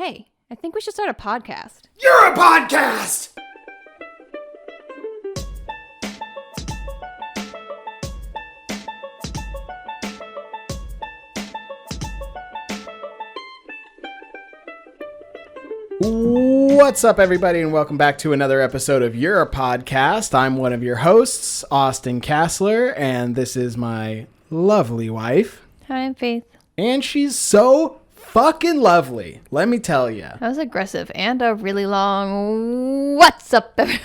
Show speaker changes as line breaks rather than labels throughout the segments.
Hey, I think we should start a podcast.
You're a podcast! What's up, everybody, and welcome back to another episode of You're a Podcast. I'm one of your hosts, Austin Kassler, and this is my lovely wife.
Hi, I'm Faith.
And she's so fucking lovely, let me tell you.
That was aggressive and a really long what's up, everyone?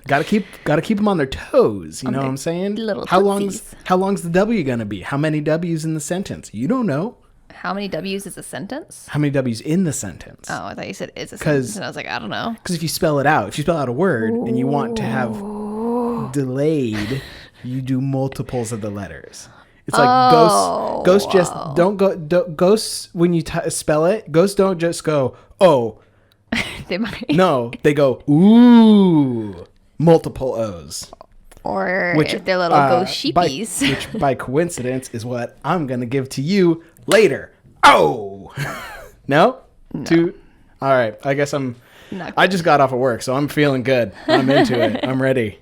Gotta keep them on their toes, you know what I'm saying?
Little
how
tootsies.
long's the W gonna be? How many W's in the sentence? You don't know.
How many W's is a sentence?
How many W's in the sentence?
Oh, I thought you said is a sentence, and I was like, I don't know.
Because if you spell it out, a word and you want to have delayed, you do multiples of the letters. It's like ghosts just don't go. Ghosts, when you spell it, ghosts don't just go, oh.
They might.
No, they go, ooh, multiple O's.
Or if they're little ghost sheepies.
Which by coincidence is what I'm going to give to you later. Oh! No? All right. I guess I just got off of work, so I'm feeling good. I'm into it. I'm ready.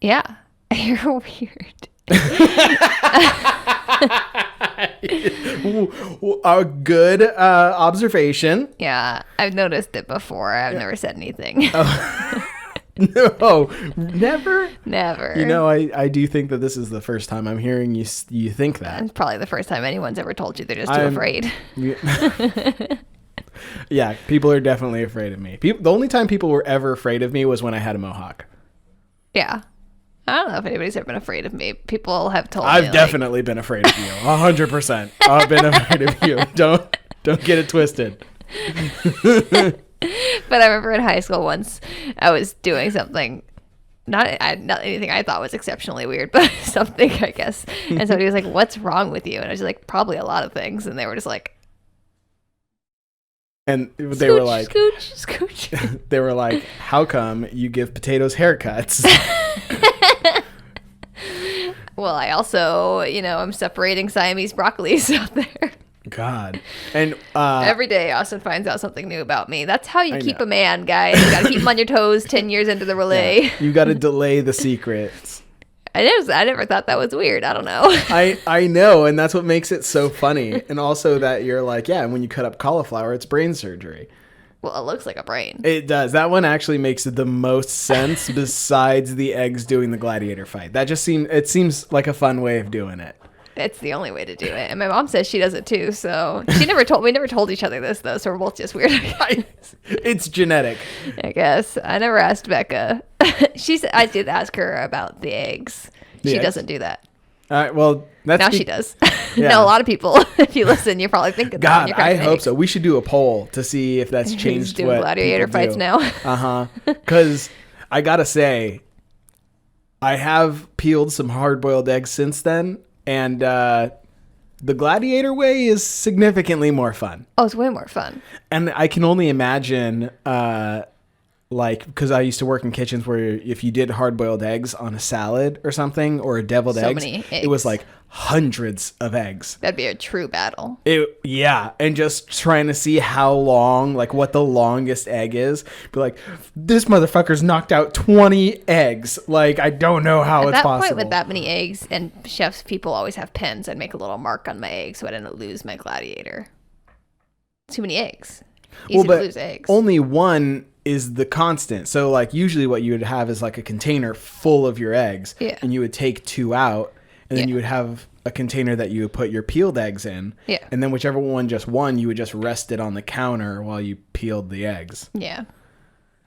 Yeah. You're weird.
A good observation.
Yeah. I've noticed it before. I've never said anything.
No, never.
Never.
You know, I do think that this is the first time I'm hearing you think that.
It's probably the first time anyone's ever told you they're just too afraid.
Yeah, people are definitely afraid of me. The only time people were ever afraid of me was when I had a mohawk.
Yeah. I don't know if anybody's ever been afraid of me. People have told me.
I've definitely been afraid of you. 100%. I've been afraid of you. Don't get it twisted.
But I remember in high school once I was doing something, not anything I thought was exceptionally weird, but something, I guess. And somebody was like, "What's wrong with you?" And I was like, "Probably a lot of things." And they were just like,
and they were like,
"Scooch."
They were like, "How come you give potatoes haircuts?"
Well, I also, I'm separating Siamese broccolis out there.
God. And
every day Austin finds out something new about me. That's how you keep a man, guys. You gotta keep him on your toes 10 years into the relay.
Yeah, you gotta delay the secrets.
I never thought that was weird. I don't know.
I know, and that's what makes it so funny. And also that you're like, yeah, when you cut up cauliflower, it's brain surgery.
Well, it looks like a brain.
It does. That one actually makes the most sense besides the eggs doing the gladiator fight. That just seems like a fun way of doing it.
It's the only way to do it. And my mom says she does it too. So we never told each other this though. So we're both just weird.
It's genetic.
I guess. I never asked Becca. I did ask her about the eggs. She doesn't do that.
All right. Well,
she does.
Yeah.
No, a lot of people, if you listen, you're probably thinking
God,
that.
I hope so. We should do a poll to see if that's changed.
Doing gladiator fights now.
Because I gotta say, I have peeled some hard-boiled eggs since then, and the gladiator way is significantly more fun.
Oh, it's way more fun.
And I can only imagine, because I used to work in kitchens where if you did hard-boiled eggs on a salad or something, or a deviled eggs, it was like hundreds of eggs.
That'd be a true battle.
And just trying to see how long, like what the longest egg is. Be like, this motherfucker's knocked out 20 eggs. Like, I don't know how it's possible.
At that point, with that many eggs, and chefs, people always have pens. I'd make a little mark on my egg so I didn't lose my gladiator. Too many eggs. Easy to lose eggs.
Only one is the constant. So, like, usually what you would have is like a container full of your eggs.
Yeah.
And you would take 2 out. And then you would have a container that you would put your peeled eggs in.
Yeah.
And then whichever one just won, you would just rest it on the counter while you peeled the eggs.
Yeah.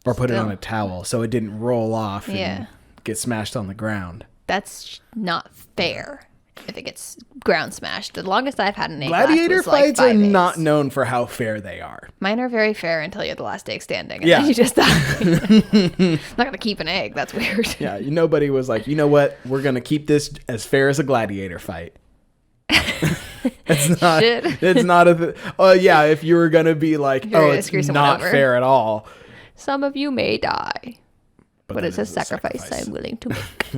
Or put it on a towel so it didn't roll off and get smashed on the ground.
That's not fair if it gets ground smashed. The longest I've had an egg
Gladiator
last was
fights
like 5
are
eggs.
not known for how fair they are.
Mine are very fair until you're the last egg standing. And then you just die. I'm not going to keep an egg. That's weird.
Yeah, nobody was like, you know what? We're going to keep this as fair as a gladiator fight. It's not. It's not if you were going to be like, it's not fair at all.
Some of you may die. But it's a sacrifice I'm willing to make.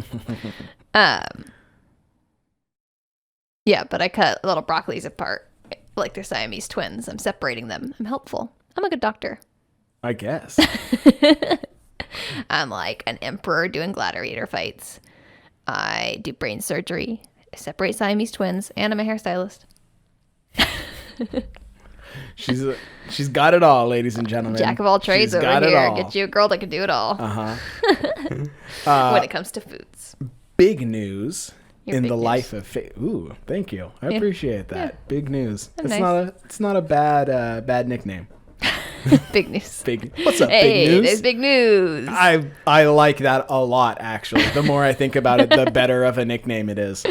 Yeah, but I cut little broccolis apart like they're Siamese twins. I'm separating them. I'm helpful. I'm a good doctor.
I guess.
I'm like an emperor doing gladiator fights. I do brain surgery. I separate Siamese twins, and I'm a hairstylist.
She's got it all, ladies and gentlemen.
Jack of all trades over here. Get you a girl that can do it all. When it comes to foods.
Big news in
big
the
news.
life of Faith. Ooh, thank you. I appreciate that.
Yeah.
Big news.
Nice.
It's not a bad nickname.
Big news.
What's up,
Hey,
big news?
there's big news.
I like that a lot, actually. The more I think about it, the better of a nickname it is.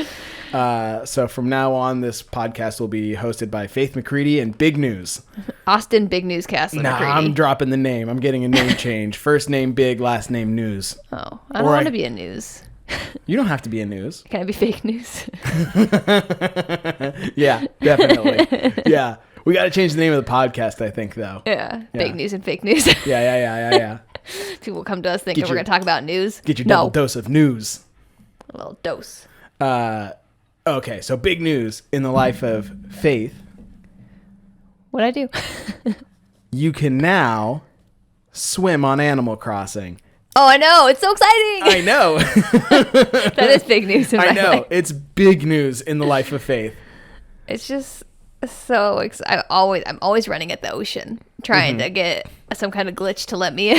So from now on, this podcast will be hosted by Faith McCready and Big News.
Austin Big Newscast.
Nah, I'm dropping the name. I'm getting a name change. First name Big, last name News.
Oh, I don't want to be a news.
You don't have to be a news.
Can I be fake news?
Yeah, definitely. Yeah. We got to change the name of the podcast, I think, though.
Yeah. Big news and fake news.
Yeah.
People come to us thinking we're going to talk about news.
Get your double dose of news.
A little dose.
Okay, so big news in the life of Faith.
What'd I do?
You can now swim on Animal Crossing.
Oh, I know. It's so exciting.
I know.
That is big news in my
I know.
life.
It's big news in the life of Faith.
It's just so exciting. I'm always running at the ocean, trying to get some kind of glitch to let me in.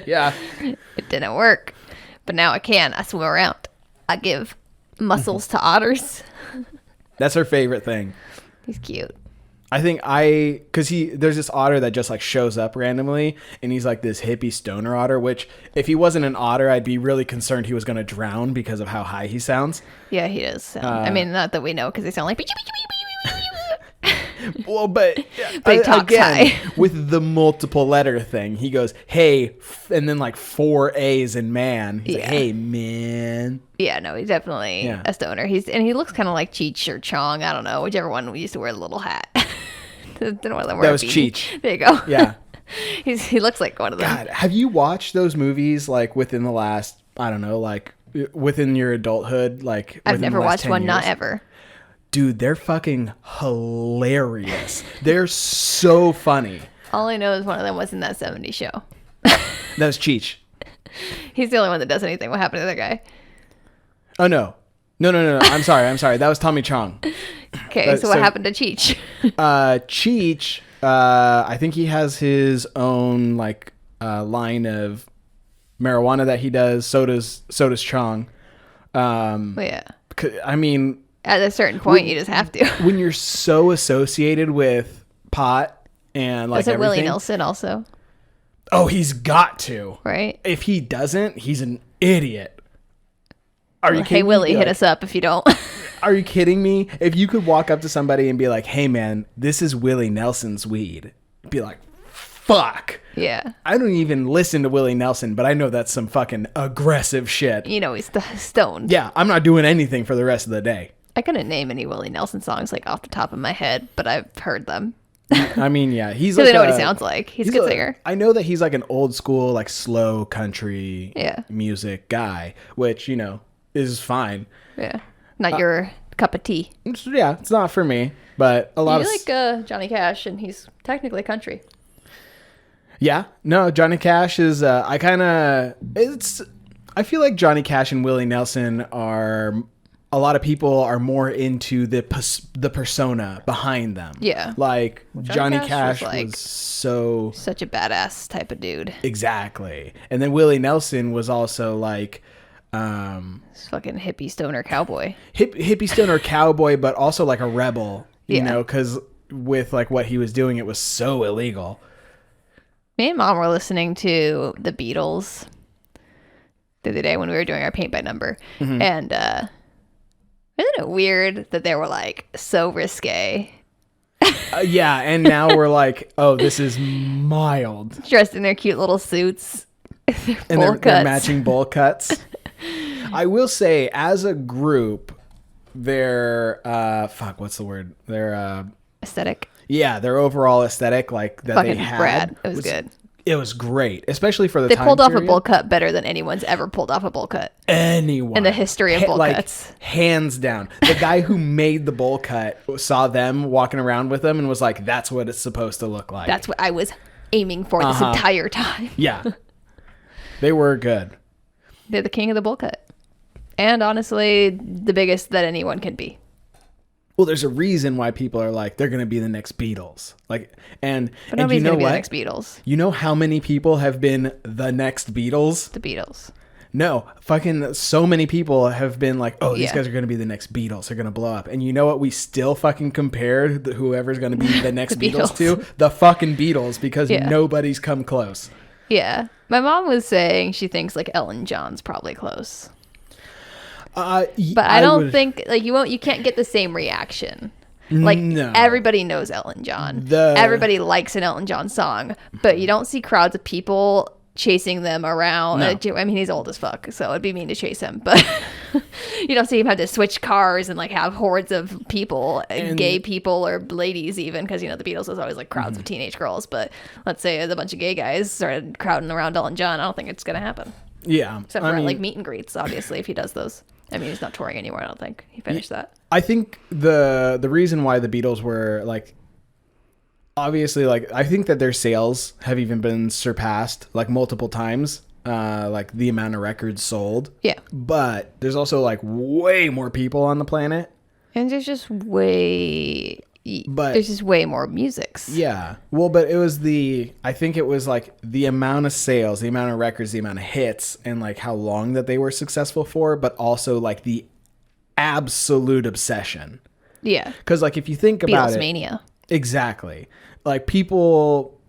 Yeah.
It didn't work. But now I can. I swim around. I give mussels to otters.
That's her favorite thing.
He's cute.
I think because there's this otter that just like shows up randomly, and he's like this hippie stoner otter, which if he wasn't an otter, I'd be really concerned he was going to drown because of how high he sounds.
Yeah, he does. I mean, not that we know, because they sound like...
Well, but
he talks high.
With the multiple letter thing, he goes, hey, and then like 4 A's in man. He's like, hey, man.
Yeah, no, he's definitely a stoner. And he looks kind of like Cheech or Chong. I don't know, whichever one we used to wear the little hat. Didn't want to wear
that was Cheech.
There you go.
Yeah.
He looks like one of them.
God, have you watched those movies like within the last, I don't know, like within your adulthood? Like
I've never watched one, not ever.
Dude, they're fucking hilarious. They're so funny.
All I know is one of them was in that 70s show.
That was Cheech.
He's the only one that does anything. What happened to the other guy?
Oh, no. No. I'm sorry. That was Tommy Chong.
Okay, so what happened to Cheech?
Cheech, I think he has his own like line of marijuana that he does. So does Chong.
Yeah.
I mean,
at a certain point, you just have to.
When you're so associated with pot and like
Is it
everything.
Willie Nelson also?
Oh, he's got to.
Right?
If he doesn't, he's an idiot. Are you kidding
Hey, Willie,
me?
hit us up if you don't.
Are you kidding me? If you could walk up to somebody and be like, hey, man, this is Willie Nelson's weed. Be like, fuck.
Yeah.
I don't even listen to Willie Nelson, but I know that's some fucking aggressive shit.
You know, he's stoned.
Yeah, I'm not doing anything for the rest of the day.
I couldn't name any Willie Nelson songs like off the top of my head, but I've heard them.
I mean, yeah, he's
Because
like
I know what he sounds like. He's a good singer.
I know that he's like an old school, like slow country music guy, which, you know, is fine.
Yeah. Not your cup of tea.
Yeah, it's not for me, but a lot
you like Johnny Cash, and he's technically country.
Yeah, no, Johnny Cash is, I feel like Johnny Cash and Willie Nelson are, a lot of people are more into the persona behind them.
Yeah.
Like, Johnny Cash
was, like,
was so...
such a badass type of dude.
Exactly. And then Willie Nelson was also like...
This fucking hippie stoner cowboy.
Hippie stoner cowboy, but also like a rebel, you know, because with like what he was doing, it was so illegal.
Me and Mom were listening to the Beatles the other day when we were doing our paint by number.
Mm-hmm.
And isn't it weird that they were like so risque?
Yeah, and now we're like, oh, this is mild.
Dressed in their cute little suits.
They're matching bowl cuts. I will say, as a group, their what's the word? Their
aesthetic.
Yeah, their overall aesthetic, like that
fucking
they had,
Brad. It was good.
It was great, especially for the
They
time
pulled off a
period.
bowl cut better than anyone's ever pulled off a bowl cut
Anyone
in the history of bowl cuts.
Hands down. The guy who made the bowl cut saw them walking around with them and was like, that's what it's supposed to look like.
That's what I was aiming for this entire time.
Yeah. They were good.
They're the king of the bowl cut. And honestly, the biggest that anyone can be.
Well, there's a reason why people are like, they're going to be the next Beatles. Like, and
nobody's
you know
gonna be
what?
the next Beatles.
You know how many people have been the next Beatles?
The Beatles.
No, fucking so many people have been like, oh, these
Yeah.
guys are going to be the next Beatles. They're going to blow up. And you know what? We still fucking compare whoever's going to be the next
The
Beatles
Beatles.
to the fucking Beatles because
Yeah.
nobody's come close.
Yeah. My mom was saying she thinks like Elton John's probably close. But I don't think like you can't get the same reaction. Like
No.
everybody knows Elton John.
The-
Everybody likes an Elton John song, but you don't see crowds of people chasing them around.
No.
I mean, he's old as fuck, so it'd be mean to chase him. But you don't see him have to switch cars and like have hordes of people, gay people or ladies even, because you know the Beatles was always like crowds of teenage girls. But let's say a bunch of gay guys started crowding around Elton John. I don't think it's gonna happen.
Yeah.
Except for like meet and greets, obviously, if he does those. I mean, he's not touring anymore. I don't think he finished that.
I think the reason why the Beatles were like, obviously, like, I think that their sales have even been surpassed like multiple times, like the amount of records sold.
Yeah.
But there's also like way more people on the planet.
And there's just there's just way more musics.
Yeah. Well, but it was I think it was like the amount of sales, the amount of records, the amount of hits, and like how long that they were successful for, but also like the absolute obsession.
Yeah.
Because like if you think about
Beatles
it.
mania.
Exactly. Like people,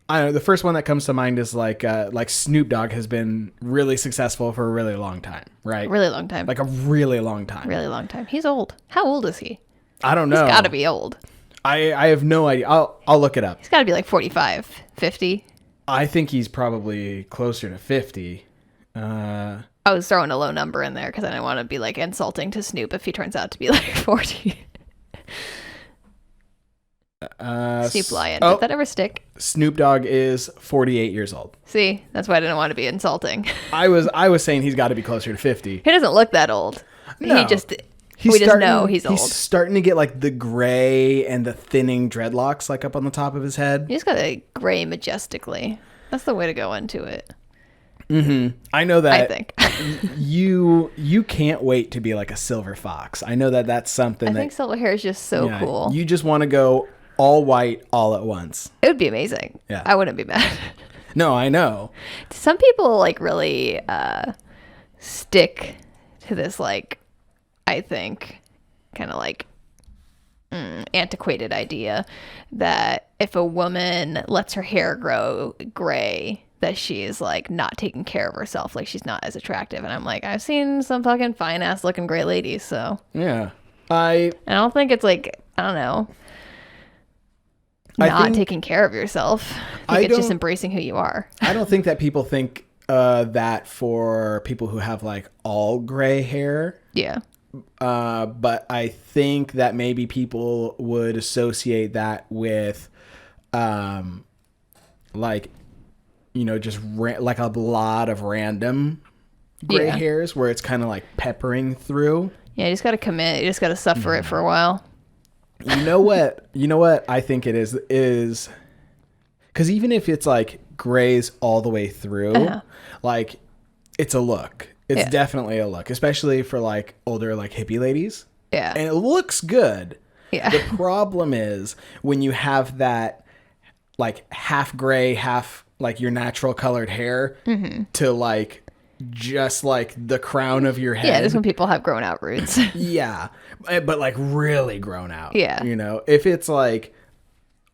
I don't know, the first one that comes to mind is like Snoop Dogg has been really successful for a really long time, right?
Really long time.
Like a really long time.
Really long time. He's old. How old is he?
I don't know.
He's got to be old.
I have no idea. I'll look it up.
He's got to be like 45, 50.
I think he's probably closer to 50.
I was throwing a low number in there because I didn't want to be like insulting to Snoop if he turns out to be like 40. Snoop Lion. Did that ever stick?
Snoop Dogg is 48 years old.
See, that's why I didn't want to be insulting.
I was saying he's got to be closer to 50.
He doesn't look that old.
No.
We just know he's old.
He's starting to get like the gray and the thinning dreadlocks like up on the top of his head.
You just got to gray majestically. That's the way to go into it.
Mm-hmm. I know that.
I think.
you can't wait to be like a silver fox. I know that that's something
I think silver hair is just so cool.
You just want to go all white all at once.
It would be amazing.
Yeah.
I wouldn't be mad.
No, I know.
Some people like really stick to this like, I think, kind of like antiquated idea that if a woman lets her hair grow gray, that she is like not taking care of herself, like she's not as attractive. And I'm like, I've seen some fucking fine ass looking gray ladies, so
Yeah.
I don't think it's like, I don't know, not taking care of yourself. I think it's just embracing who you are.
I don't think that people think that for people who have like all gray hair.
Yeah.
But I think that maybe people would associate that with, like, you know, just like a lot of random gray hairs where it's kind of like peppering through.
Yeah, you just got to commit. You just got to suffer it for a while.
You know what? I think it is because even if it's like grays all the way through, like it's a look. It's definitely a look, especially for like older, like hippie ladies.
Yeah.
And it looks good.
Yeah.
The problem is when you have that like half gray, half like your natural colored hair to like just like the crown of your head.
Yeah, just when people have grown out roots.
Yeah. But like really grown out.
Yeah.
You know, if it's like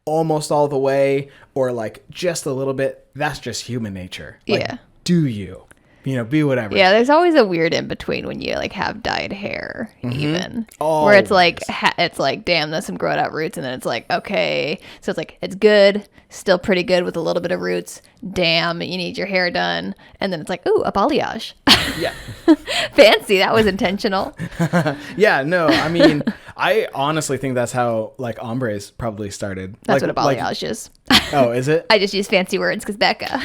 almost all the way or like just a little bit, that's just human nature. Like,
Yeah.
do you? be whatever.
Yeah, there's always a weird in between when you like have dyed hair, even where it's like it's like damn, there's some growed out roots, and then it's like okay, so it's like it's good, still pretty good with a little bit of roots. Damn, you need your hair done, and then it's like ooh, a balayage.
Yeah,
fancy. That was intentional.
Yeah, no, I mean, I honestly think that's how like hombres probably started.
That's
like,
what a balayage is.
Oh, is it?
I just use fancy words because Becca.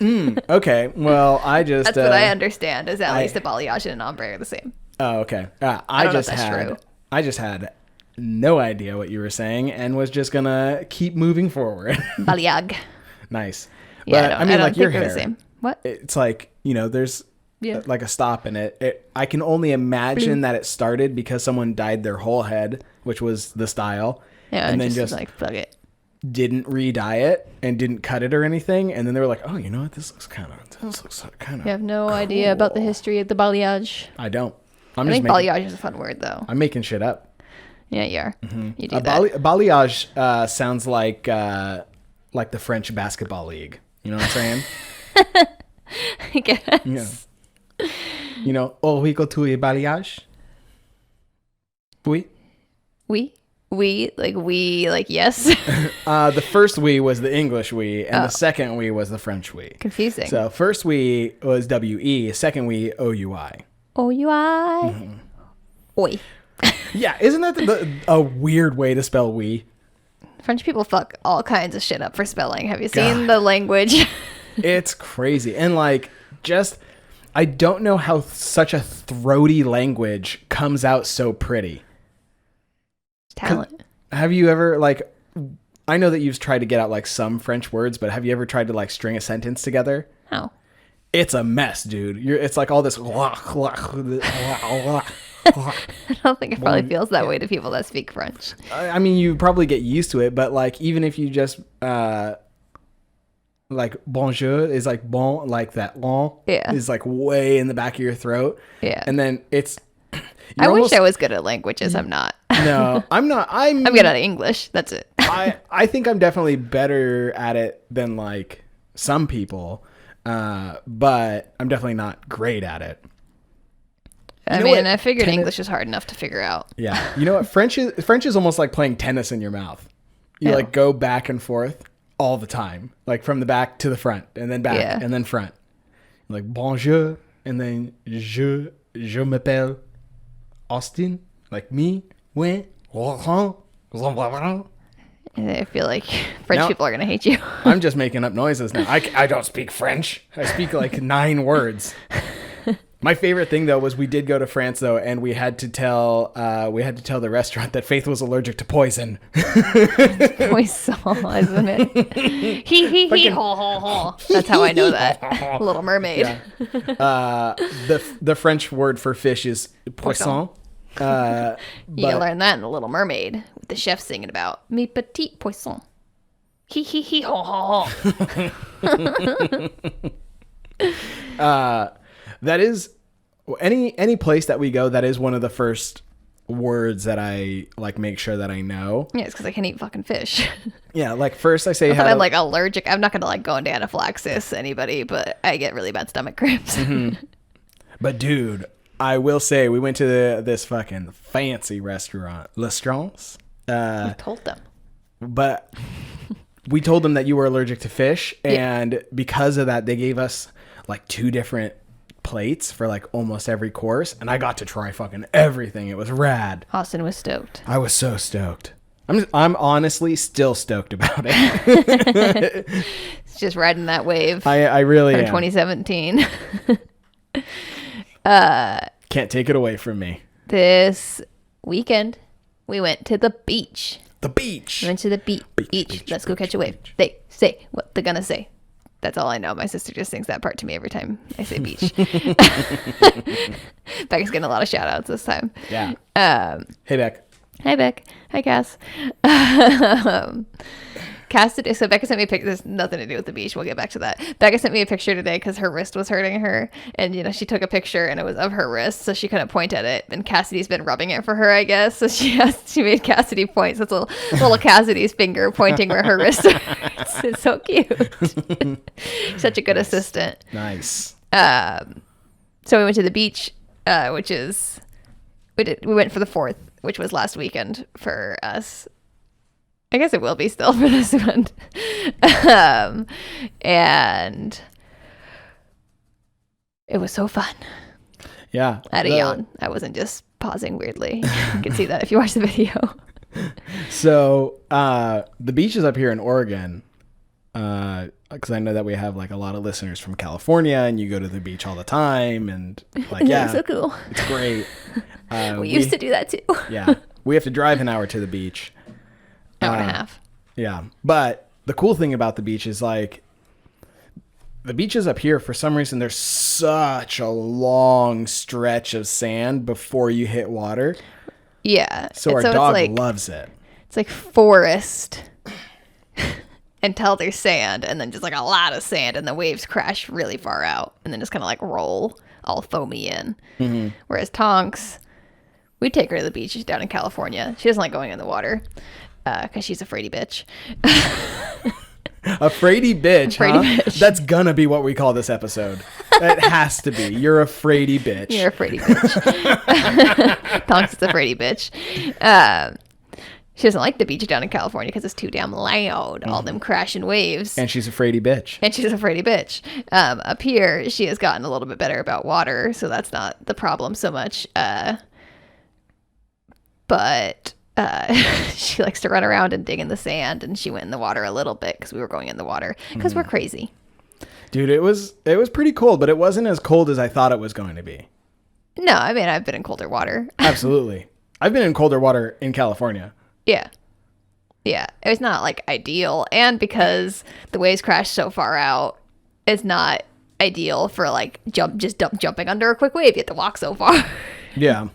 Okay, well, I just
That's what I understand is at least a balayage and an ombre are the same.
Oh, okay.
I don't know if that's true.
I just had no idea what you were saying and was just gonna keep moving forward.
Balayage.
Nice.
Yeah,
but,
I don't
like
think
your
they're
hair,
the same. What?
It's like there's like a stop in it. I can only imagine that it started because someone dyed their whole head, which was the style,
and then just like plug it.
Didn't re-dye it and didn't cut it or anything, and then they were like, oh, you know what, this looks kind of
You have no
cool.
idea about the history of the balayage.
I don't.
I think balayage is a fun word though.
I'm making shit up.
Yeah, you are. You do
A
that.
balayage sounds like the French basketball league, you know what I'm saying?
I guess.
Yeah. Oh, we go to a balayage.
We like yes.
The first we was the English we, and the second we was the French we.
Confusing.
So first we was W-E, second we O-U-I.
O-U-I. Oi.
Yeah, isn't that a weird way to spell we?
French people fuck all kinds of shit up for spelling. Have you seen the language?
It's crazy. And I don't know how such a throaty language comes out so pretty.
Talent.
Have you ever I know that you've tried to get out like some French words, but have you ever tried to like string a sentence together?
How?
It's a mess, dude. It's like all this.
I don't think it probably feels that way to people that speak French.
I mean, you probably get used to it, but like even if you just like bonjour is like bon, like that long is like way in the back of your throat.
Yeah.
And then it's.
I wish I was good at languages. I'm not.
No, I'm not. I'm
good at English. That's it.
I think I'm definitely better at it than like some people, but I'm definitely not great at it.
I figured English is hard enough to figure out.
Yeah. You know what? French is almost like playing tennis in your mouth. You like go back and forth all the time, like from the back to the front and then back and then front. Like bonjour and then je m'appelle Austin, like me, when,
I feel like French people are going to hate you.
I'm just making up noises now. I don't speak French. I speak like 9 words. My favorite thing though was we did go to France though, and we had to tell the restaurant that Faith was allergic to poison.
Poison, isn't it? He ho ho ho. That's how I know that. Little Mermaid.
Yeah. The French word for fish is poisson.
You can learn that in The Little Mermaid with the chef singing about "mes petits poissons." He ho ho ho.
That is any place that we go. That is one of the first words that I like make sure that I know.
Yeah, it's because I can't eat fucking fish.
Yeah, like first I say
I'm like allergic. I'm not gonna like go into anaphylaxis anybody, but I get really bad stomach cramps.
Mm-hmm. But dude, I will say we went to this fucking fancy restaurant, Lestrons.
I told them,
but we told them that you were allergic to fish, and because of that, they gave us like 2 different plates for like almost every course, and I got to try fucking everything. It was rad.
Austin was stoked.
I was so stoked. I'm honestly still stoked about it.
It's just riding that wave.
I really am.
2017.
Can't take it away from me.
This weekend, we went to the beach.
The beach.
We went to the beach. Let's go catch a wave. They say what they're gonna say. That's all I know. My sister just sings that part to me every time I say beach. Becca's getting a lot of shout outs this time.
Yeah. Hey, Beck.
Hi, Beck. Hi, Cass. Cassidy. So Becca sent me a picture. There's nothing to do with the beach. We'll get back to that. Becca sent me a picture today because her wrist was hurting her. And, she took a picture and it was of her wrist. So she couldn't point at it. And Cassidy's been rubbing it for her, I guess. So she made Cassidy point. So it's little Cassidy's finger pointing where her wrist hurts. It's so cute. Such a good assistant.
Nice.
So we went to the beach, which is we went for the 4th, which was last weekend for us. I guess it will be still for this one. And it was so fun.
Yeah.
I had a yawn. I wasn't just pausing weirdly. You can see that if you watch the video.
So the beaches up here in Oregon, because I know that we have like a lot of listeners from California, and you go to the beach all the time, and like yeah,
so cool.
it's great.
We used to do that too.
Yeah, we have to drive an hour to the beach.
Hour and a half.
Yeah, but the cool thing about the beach is like the beaches up here, for some reason, there's such a long stretch of sand before you hit water.
Yeah.
So our dog loves it.
It's like forest until there's sand, and then just like a lot of sand, and the waves crash really far out, and then just kind of like roll all foamy in. Mm-hmm. Whereas Tonks, we take her to the beach down in California. She doesn't like going in the water because she's a Fraidy bitch.
A Fraidy bitch,
bitch.
That's gonna be what we call this episode. It has to be. You're a Fraidy bitch.
You're a Fraidy bitch. Tonks is a Fraidy bitch. She doesn't like the beach down in California because it's too damn loud. All them crashing waves.
And she's a Fraidy bitch.
Up here, she has gotten a little bit better about water, so that's not the problem so much. But she likes to run around and dig in the sand, and she went in the water a little bit because we were going in the water because we're crazy.
Dude, it was pretty cold, but it wasn't as cold as I thought it was going to be.
No, I mean, I've been in colder water.
Absolutely. I've been in colder water in California.
Yeah. Yeah. It was not like ideal. And because the waves crash so far out, it's not ideal for like jumping under a quick wave. You have to walk so far.
Yeah.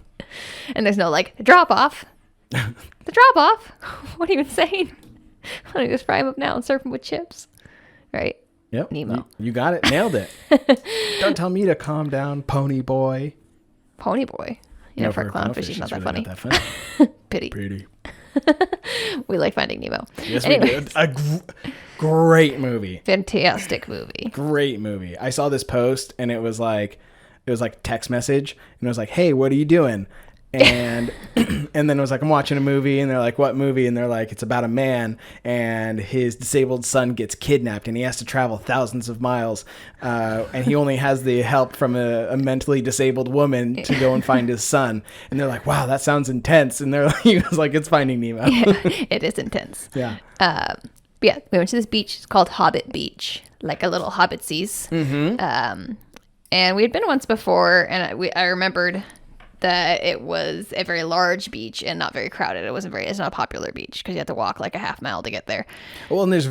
And there's no like drop off. The drop off? What are you even saying? Why don't you just fry him up now and serve him with chips? Right?
Yep.
Nemo.
You got it. Nailed it. Don't tell me to calm down, pony boy.
Pony boy. You know, for a clownfish, he's not that
really
funny.
Not that funny.
Pity. We like Finding Nemo.
Yes, we did. Great movie.
Fantastic movie.
Great movie. I saw this post, and it was like text message, and it was like, "Hey, what are you doing?" And and then it was like, I'm watching a movie, and they're like, what movie? And they're like, it's about a man and his disabled son gets kidnapped, and he has to travel thousands of miles, and he only has the help from a mentally disabled woman to go and find his son. And they're like, wow, that sounds intense. And they're like, he was like, it's Finding Nemo.
Yeah, it is intense.
Yeah.
Yeah, we went to this beach. It's called Hobbit Beach, like a little hobbit seas. Mm-hmm. And we had been once before, and I remembered that it was a very large beach and not very crowded. It's not a popular beach because you have to walk like a half mile to get there.
Well, and there's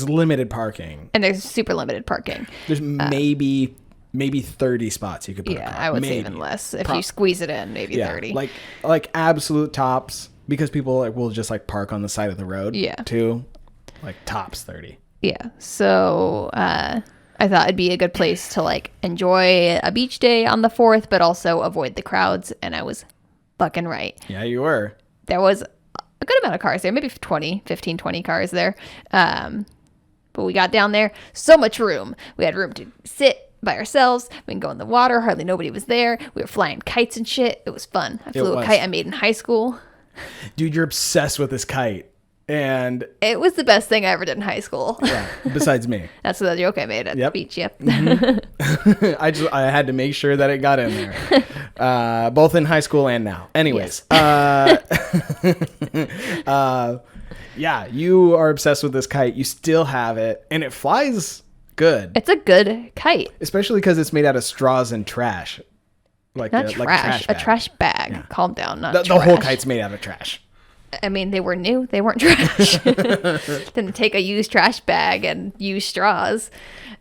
limited parking.
And there's super limited parking.
There's maybe 30 spots you could put a car.
I would say even less. If you squeeze it in, maybe 30.
Like absolute tops, because people will just like park on the side of the road too. Like tops 30.
Yeah. So I thought it'd be a good place to like enjoy a beach day on the 4th, but also avoid the crowds. And I was fucking right.
Yeah, you were.
There was a good amount of cars there, maybe 15, 20 cars there. But we got down there, so much room. We had room to sit by ourselves. We can go in the water. Hardly nobody was there. We were flying kites and shit. It was fun. I flew a kite I made in high school.
Dude, you're obsessed with this kite. And
it was the best thing I ever did in high school.
Yeah, besides me.
That's the joke I made at the beach. Yep.
Mm-hmm. I had to make sure that it got in there, both in high school and now. Anyways, yeah, you are obsessed with this kite. You still have it, and it flies good.
It's a good kite,
especially because it's made out of straws and trash.
Like a trash bag. Yeah. Calm down.
The whole kite's made out of trash.
I mean, they were new. They weren't trash. Didn't take a used trash bag and use straws.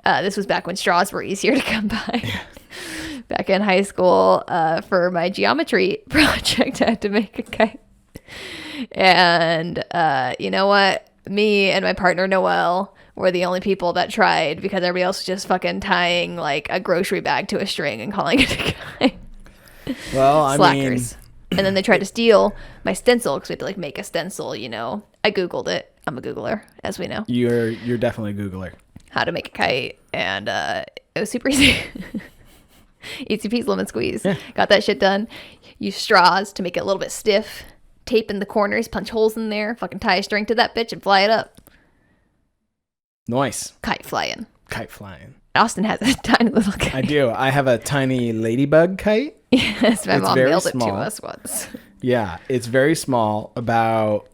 This was back when straws were easier to come by. Yeah. Back in high school, for my geometry project, I had to make a kite. And you know what? Me and my partner, Noelle, were the only people that tried because everybody else was just fucking tying like a grocery bag to a string and calling it a kite.
Well, I
Slackers. And then they tried to steal my stencil because we had to like make a stencil, you know. I Googled it. I'm a Googler, as we know.
You're definitely a Googler.
How to make a kite. And it was super easy. Easy peasy lemon squeeze. Yeah. Got that shit done. Use straws to make it a little bit stiff. Tape in the corners, punch holes in there. Fucking tie a string to that bitch and fly it up.
Nice.
Kite flying.
Austin
has a tiny little kite.
I do. I have a tiny ladybug kite.
Yes, my mom mailed it to us once.
Yeah, it's very small, about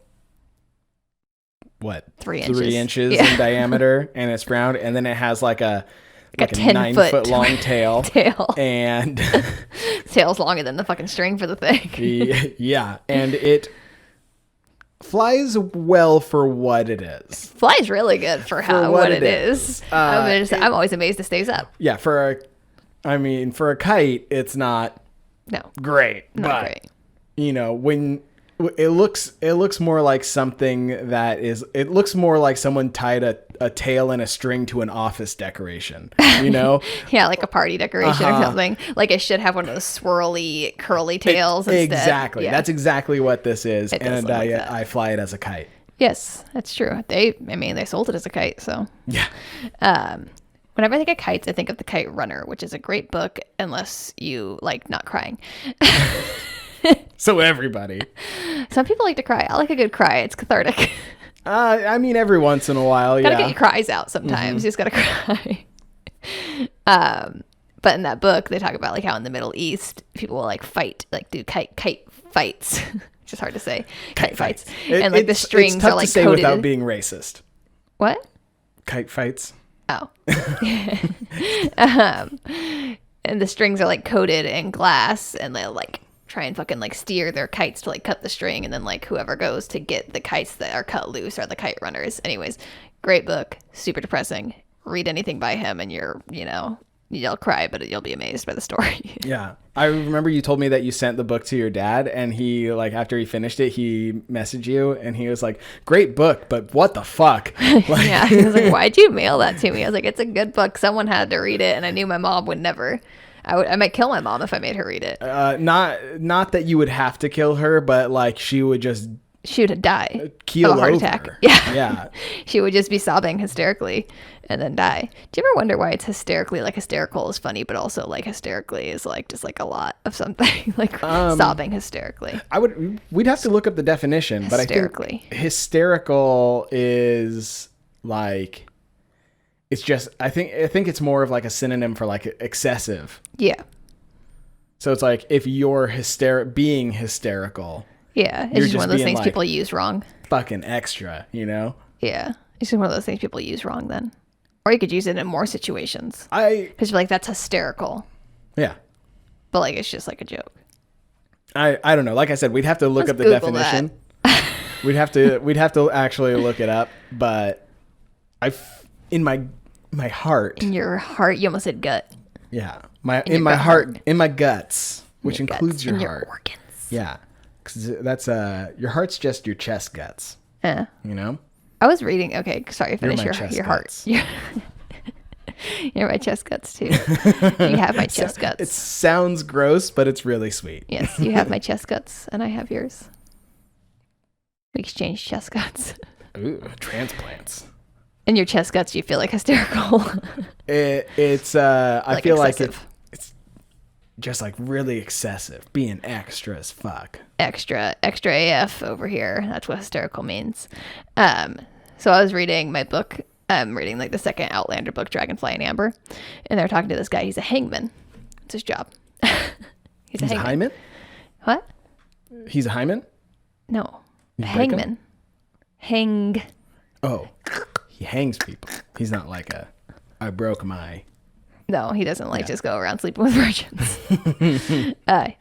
3
inches in diameter, and it's round, and then it has like a 9-foot long tail. And
tail's longer than the fucking string for the thing.
Yeah, and it flies well for what it is.
Flies really good for what it is. I'm always amazed it stays up.
Yeah, for a kite, it's not great.
Not great.
You know, when it looks more like something that is, it looks more like someone tied a tail and a string to an office decoration, you know?
Yeah, like a party decoration or something. Like it should have one of those swirly, curly tails instead.
Exactly. Yeah. That's exactly what this is. And
like
I fly it as a kite.
Yes, that's true. They sold it as a kite, so.
Yeah.
Whenever I think of kites, I think of The Kite Runner, which is a great book unless you like not crying.
So everybody.
Some people like to cry. I like a good cry. It's cathartic.
Every once in a while,
gotta get your cries out sometimes. You just gotta cry. But in that book, they talk about like how in the Middle East, people will like fight, like do kite fights. It's just hard to say. Kite fights. And like the strings
it's tough
are like
to say
coated.
Without being racist.
What?
Kite fights.
Oh. And the strings are like coated in glass, and they'll like try and fucking like steer their kites to like cut the string, and then like whoever goes to get the kites that are cut loose are the kite runners. Anyways, great book, super depressing. Read anything by him and you'll cry, but you'll be amazed by the story.
Yeah. I remember you told me that you sent the book to your dad, and he, like, after he finished it, he messaged you, and he was like, great book, but what the fuck?
Yeah. He was like, why'd you mail that to me? I was like, it's a good book. Someone had to read it, and I knew my mom would never. I might kill my mom if I made her read it.
Not that you would have to kill her, but, like, she would just...
She would die.
Keel
of a heart
over.
attack. Yeah.
Yeah.
She would just be sobbing hysterically and then die. Do you ever wonder why it's hysterically, like hysterical is funny, but also like hysterically is like just like a lot of something, like sobbing hysterically.
We'd have to look up the definition, but I think hysterical is like, it's just, I think it's more of like a synonym for like excessive.
Yeah.
So it's like if you're being hysterical.
Yeah, it's just one of those things like, people use wrong.
Fucking extra, you know?
Yeah, it's just one of those things people use wrong then. Or you could use it in more situations. Because you're like, that's hysterical.
Yeah.
But like, it's just like a joke.
I don't know. Like I said, we'd have to look up the definition. we'd have to actually look it up. But in my heart.
In your heart, you almost said gut.
Yeah. In my heart, in my guts, which includes your
Your
heart.
organs.
Yeah. That's your heart's just your chest guts.
Yeah.
You know?
I was reading. Okay, sorry. Finish your heart. You're my chest guts too. You have my chest guts.
It sounds gross, but it's really sweet.
Yes, you have my chest guts, and I have yours. We exchange chest guts.
Ooh, transplants.
In your chest guts, you feel like hysterical.
It's I
like
feel
excessive.
like it's just like really excessive, being extra as fuck.
Extra AF over here. That's what hysterical means. So I was reading my book. I'm reading like the second Outlander book, Dragonfly and Amber, and they're talking to this guy. He's a hangman. It's his job. He's a hangman. What?
He's a hymen?
No, hangman. Hang.
Oh, he hangs people. He's not like I broke my.
No, he doesn't like just go around sleeping with virgins.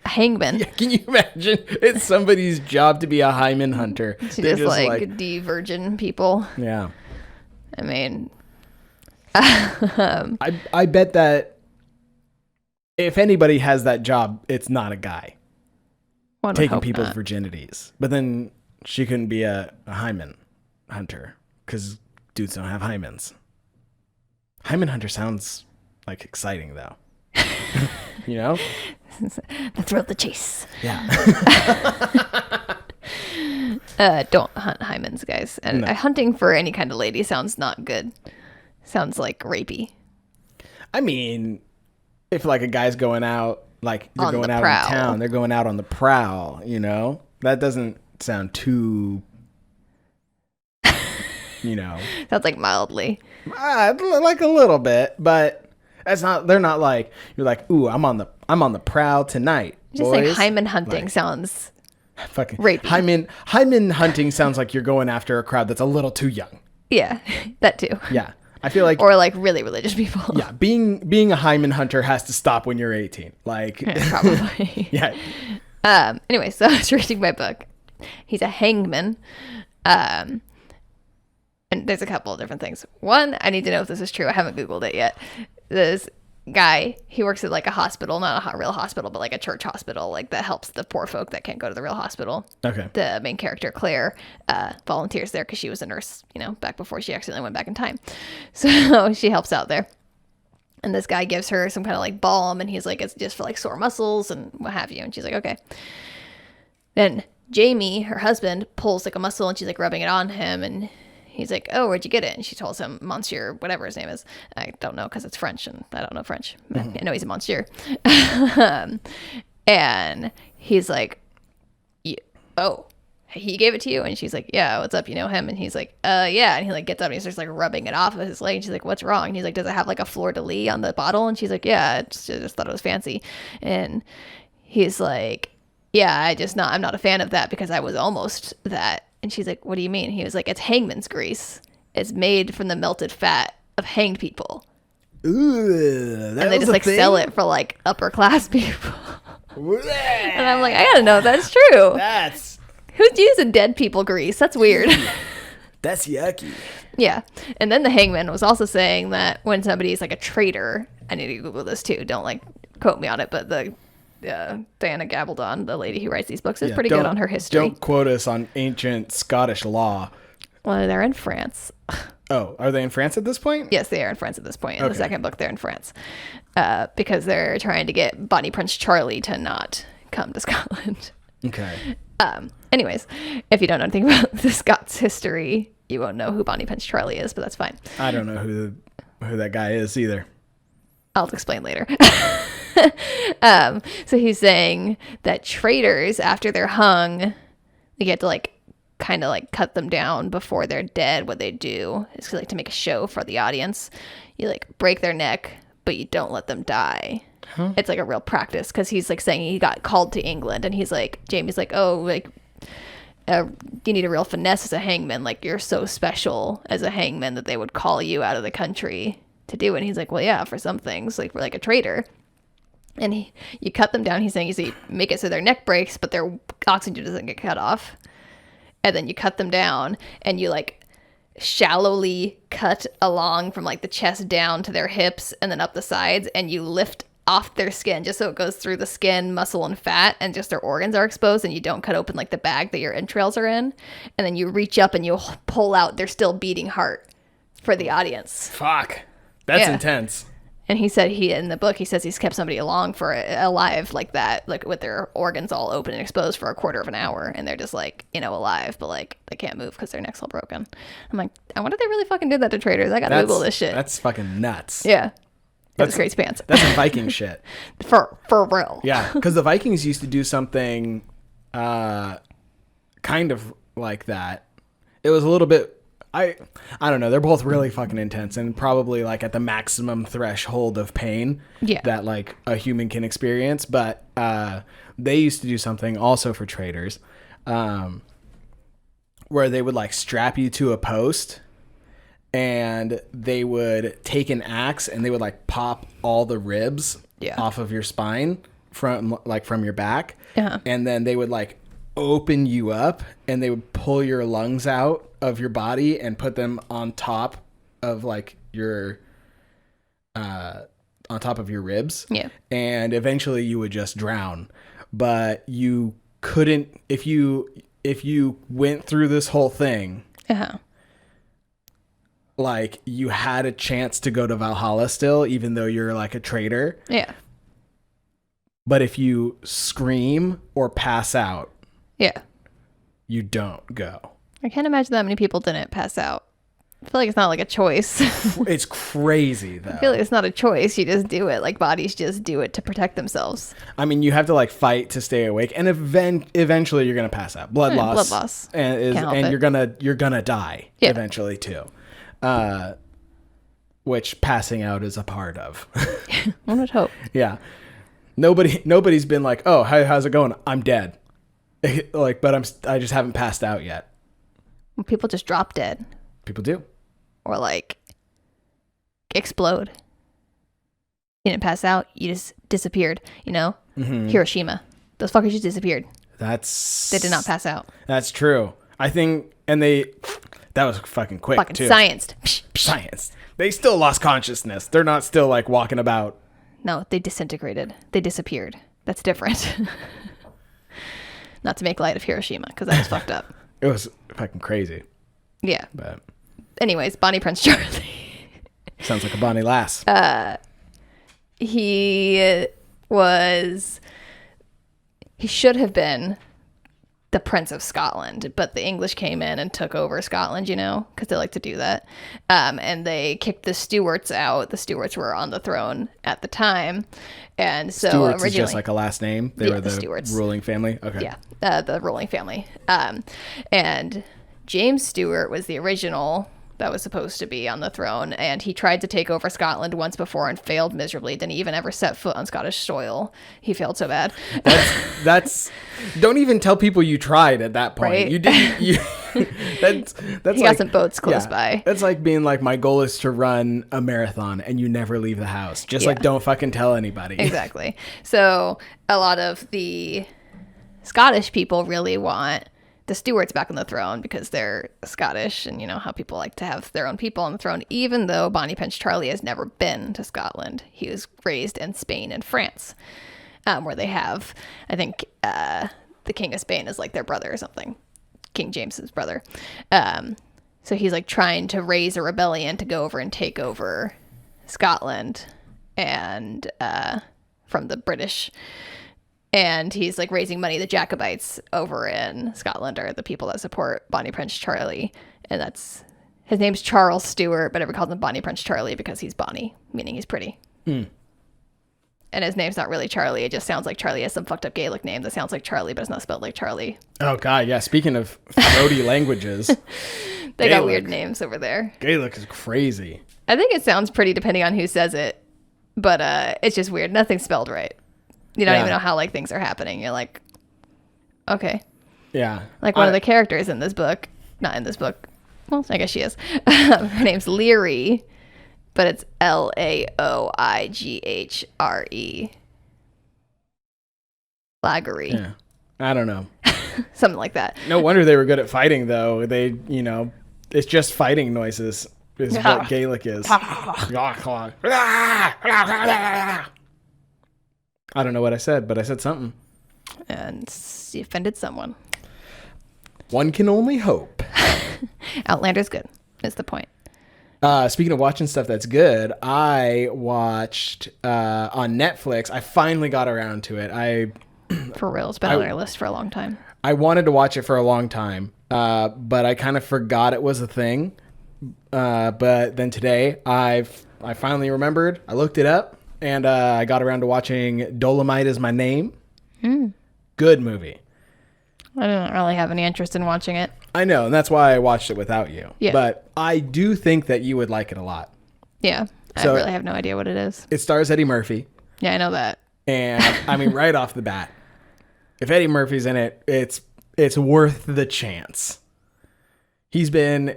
Hangman.
Yeah, can you imagine? It's somebody's job to be a hymen hunter.
To just like de-virgin people.
Yeah.
I mean,
I bet that if anybody has that job, it's not a guy taking people's virginities. But then she couldn't be a hymen hunter because dudes don't have hymens. Hymen hunter sounds like exciting though. You know?
The thrill of the chase.
Yeah.
Don't hunt hymens, guys. And hunting for any kind of lady sounds not good. Sounds like rapey.
I mean, if like a guy's going out, like they're
On
going
the
out
prowl.
in town, they're going out on the prowl, you know? That doesn't sound too, you know.
Sounds like mildly.
Like a little bit, but that's not, they're not like, you're like, ooh, I'm on the prowl tonight.
Just
boys.
saying hymen hunting
Like,
sounds
fucking
rapey.
hymen hunting sounds like you're going after a crowd that's a little too young.
Yeah, that too.
Yeah. I feel like
Or like really religious people.
yeah, being a hymen hunter has to stop when you're 18. Like
Yeah, probably.
yeah.
Anyway, so I was reading my book. He's a hangman. And there's a couple of different things. One, I need to know if this is true. I haven't Googled it yet. This guy, he works at like a hospital, not a real hospital, but like a church hospital, like that helps the poor folk that can't go to the real hospital.
Okay.
The main character, Claire, volunteers there because she was a nurse, you know, back before she accidentally went back in time. So she helps out there. And this guy gives her some kind of like balm, and he's like, it's just for like sore muscles and what have you. And she's like, okay. Then Jamie, her husband, pulls like a muscle, and she's like rubbing it on him, and he's like, oh, where'd you get it? And she tells him, Monsieur, whatever his name is. I don't know because it's French, and I don't know French. I know he's a Monsieur. And he's like, oh, he gave it to you? And she's like, yeah, what's up? You know him? And he's like, yeah. And he like gets up and he starts like rubbing it off of his leg. And she's like, what's wrong? And he's like, does it have like a fleur-de-lis on the bottle? And she's like, yeah, I just thought it was fancy. And he's like, yeah, I'm not a fan of that because I was almost that. And she's like, what do you mean? He was like, it's hangman's grease. It's made from the melted fat of hanged people.
Ooh, that
And they
was
just
a
like
thing?
sell it for like upper class people. And I'm like, I gotta know if that's true.
That's
Who's using dead people grease? That's weird.
yucky.
Yeah. And then the hangman was also saying that when somebody's like a traitor, I need to Google this too. Don't like quote me on it, but the Diana Gabaldon, the lady who writes these books, is pretty good on her history.
Don't quote us on ancient Scottish law.
Well, they're in France.
Oh, are they in France at this point?
Yes, they are in France at this point. In the
Okay.
second book, they're in France because they're trying to get Bonnie Prince Charlie to not come to Scotland.
Okay.
Anyways, if you don't know anything about the Scots history, you won't know who Bonnie Prince Charlie is, but that's fine.
I don't know who that guy is either.
I'll explain later. So he's saying that traitors, after they're hung, you get to like kind of like cut them down before they're dead. What they do is like to make a show for the audience. You like break their neck, but you don't let them die. Huh? It's like a real practice because he's like saying he got called to England, and he's like, Jamie's like, oh, like you need a real finesse as a hangman. Like you're so special as a hangman that they would call you out of the country to do it. And he's like, well, yeah, for some things, like for like a traitor. And you cut them down. He's saying you make it so their neck breaks, but their oxygen doesn't get cut off. And then you cut them down, and you like shallowly cut along from like the chest down to their hips and then up the sides, and you lift off their skin just so it goes through the skin, muscle, and fat, and just their organs are exposed, and you don't cut open like the bag that your entrails are in. And then you reach up and you pull out their still beating heart for the audience.
Fuck. That's
Yeah.
intense.
And he said in the book, he says he's kept somebody alive like that, like with their organs all open and exposed for a quarter of an hour. And they're just like, you know, alive, but like they can't move because their neck's all broken. I'm like, I wonder if they really fucking did that to traitors. I gotta Google this shit.
That's fucking nuts.
Yeah. That's great pants.
That's some Viking shit.
For real.
Yeah, because the Vikings used to do something kind of like that. It was a little bit... I don't know. They're both really fucking intense and probably like at the maximum threshold of pain that like a human can experience. But they used to do something also for traitors where they would like strap you to a post, and they would take an axe and they would like pop all the ribs off of your spine from your back.
Uh-huh.
And then they would like open you up, and they would pull your lungs out of your body and put them on top of like your on top of your ribs.
Yeah.
And eventually you would just drown. But you couldn't, if you went through this whole thing, like you had a chance to go to Valhalla still, even though you're like a traitor.
Yeah.
But if you scream or pass out,
Yeah.
you don't go.
I can't imagine that many people didn't pass out. I feel like it's not like a choice.
It's crazy though.
I feel like it's not a choice. You just do it. Like bodies just do it to protect themselves.
I mean, you have to like fight to stay awake, and eventually you're gonna pass out. Blood loss, and you're gonna die eventually too. Which passing out is a part of.
One would hope.
Yeah. Nobody's been like, oh, how's it going? I'm dead. Like, but I just haven't passed out yet.
Well, people just drop dead.
People do.
Or like explode. You didn't pass out. You just disappeared. You know, Hiroshima. Those fuckers just disappeared. They did not pass out.
That's true. I think, that was fucking quick.
Fucking
too.
Science.
They still lost consciousness. They're not still like walking about.
No, they disintegrated. They disappeared. That's different. Not to make light of Hiroshima, because that was fucked up.
It was fucking crazy.
Yeah.
But
anyways, Bonnie Prince Charlie.
Sounds like a Bonnie lass.
He should have been the Prince of Scotland, but the English came in and took over Scotland, you know, because they like to do that. And they kicked the Stuarts out. The Stuarts were on the throne at the time. And so
Stuarts
originally,
is just like a last name. They were the
Stuarts.
Ruling family. Okay.
Yeah, the ruling family. And James Stewart was the original that was supposed to be on the throne, and he tried to take over Scotland once before and failed miserably. Didn't even ever set foot on Scottish soil. He failed so bad.
That's don't even tell people you tried at that point.
Right?
You didn't. That's
he got some boats close by.
That's like being like, my goal is to run a marathon, and you never leave the house. Just like, don't fucking tell anybody.
Exactly. So a lot of the Scottish people really want the Stuarts back on the throne because they're Scottish, and you know how people like to have their own people on the throne, even though Bonnie Prince Charlie has never been to Scotland. He was raised in Spain and France, where they have, I think, the King of Spain is like their brother or something, King James's brother. So he's like trying to raise a rebellion to go over and take over Scotland and from the British. And he's like raising money. The Jacobites over in Scotland are the people that support Bonnie Prince Charlie. And his name's Charles Stewart, but everyone calls him Bonnie Prince Charlie because he's Bonnie, meaning he's pretty. And his name's not really Charlie. It just sounds like Charlie. He has some fucked up Gaelic name that sounds like Charlie, but it's not spelled like Charlie.
Oh, God, yeah. Speaking of throaty languages.
They got weird names over there.
Gaelic is crazy.
I think it sounds pretty depending on who says it, but it's just weird. Nothing's spelled right. You don't even know how like things are happening. You're like, okay.
Yeah.
Like one of the characters in this book, not in this book. Well, I guess she is. Her name's Leary, but it's Laoighre. Laggery.
Yeah. I don't know.
Something like that.
No wonder they were good at fighting, though. They, it's just fighting noises is what Gaelic is. I don't know what I said, but I said something.
And you offended someone.
One can only hope.
Outlander's good, is the point.
Speaking of watching stuff that's good, I watched on Netflix. I finally got around to it.
For real, it's been on our list for a long time.
I wanted to watch it for a long time, but I kind of forgot it was a thing. But then today, I finally remembered. I looked it up. And I got around to watching Dolomite Is My Name. Good movie.
I don't really have any interest in watching it.
I know, and that's why I watched it without you.
Yeah.
But I do think that you would like it a lot.
Yeah.
So,
I really have no idea what it is.
It stars Eddie Murphy.
Yeah, I know that.
And, I mean, right off the bat, if Eddie Murphy's in it, it's worth the chance. He's been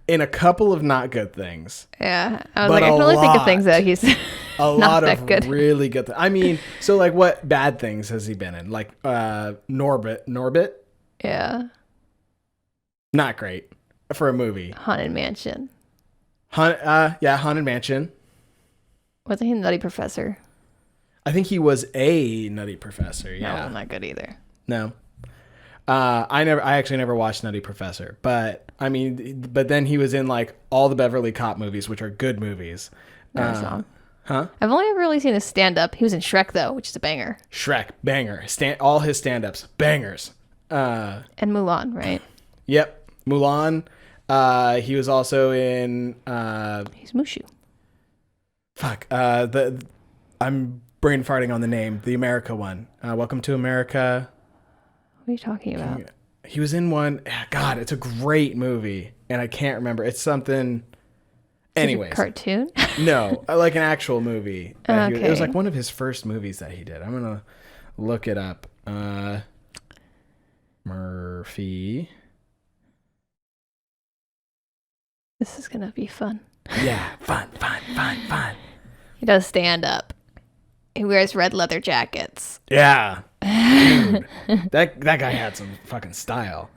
in a couple of not good things.
Yeah. I was like, I can only think of things that he's
a
not
lot
that
of
good.
really good I mean, so like what bad things has he been in? Like Norbit?
Yeah.
Not great for a movie.
Haunted Mansion.
Haunted Mansion.
Wasn't he the Nutty Professor?
I think he was a Nutty Professor. Yeah.
No, not good either.
No. I actually never watched Nutty Professor, but I mean, but then he was in like all the Beverly Cop movies, which are good movies.
Never saw him.
Huh?
I've only ever really seen his stand up. He was in Shrek though, which is a banger.
Shrek, banger. All his stand ups, bangers.
And Mulan, right?
Yep. Mulan. He was also in
He's Mushu.
I'm brain farting on the name. The America one. Welcome to America.
What are you talking about?
He was in one. God, it's a great movie, and I can't remember. It's something. Anyways,
cartoon?
No, like an actual movie.
Okay.
It was like one of his first movies that he did. I'm gonna look it up. Murphy.
This is gonna be fun.
Yeah, fun.
He does stand up. He wears red leather jackets.
Yeah, dude, that guy had some fucking style.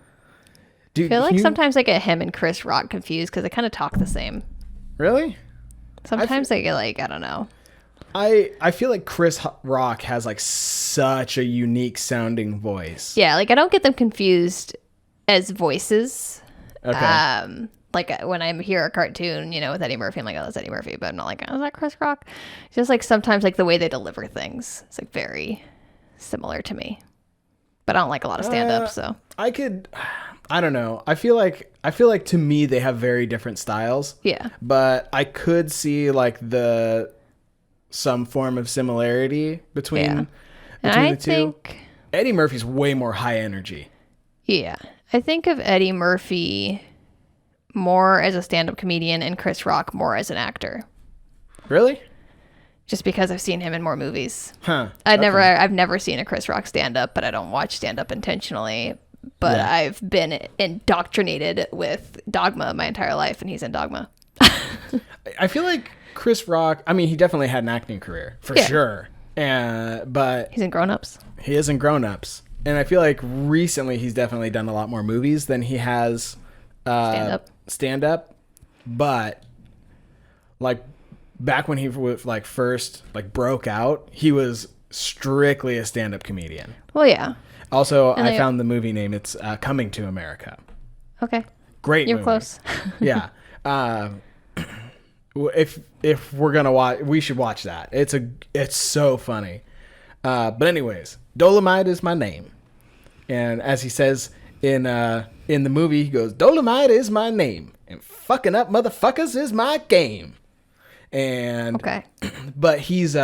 Dude,
I feel like sometimes I get him and Chris Rock confused because they kind of talk the same.
Really?
Sometimes I get like, I don't know.
I feel like Chris Rock has like such a unique sounding voice.
Yeah, like I don't get them confused as voices.
Okay.
Like when I hear a cartoon, with Eddie Murphy, I'm like, oh, that's Eddie Murphy. But I'm not like, oh, is that Chris Rock? It's just like sometimes like the way they deliver things, it's like very similar to me. But I don't like a lot of stand-ups, so.
I don't know. I feel like to me they have very different styles.
Yeah.
But I could see like some form of similarity between the two.
Think,
Eddie Murphy's way more high energy.
Yeah. I think of Eddie Murphy more as a stand-up comedian and Chris Rock more as an actor.
Really?
Just because I've seen him in more movies.
Huh.
I've never seen a Chris Rock stand-up, but I don't watch stand-up intentionally. But yeah. I've been indoctrinated with Dogma my entire life, and he's in Dogma.
I feel like Chris Rock, I mean, he definitely had an acting career, for sure. But
he's in Grown Ups.
He is in Grown Ups. And I feel like recently he's definitely done a lot more movies than he has stand-up. But like back when he was like first like broke out, he was strictly a stand-up comedian.
Well, yeah.
Also, I found the movie name. It's Coming to America.
Okay.
Great movie.
You're close.
Yeah. If we're gonna watch, we should watch that. It's so funny. But anyways, Dolomite is my name, and as he says in the movie, he goes, "Dolomite is my name, and fucking up motherfuckers is my game." And
okay.
But he's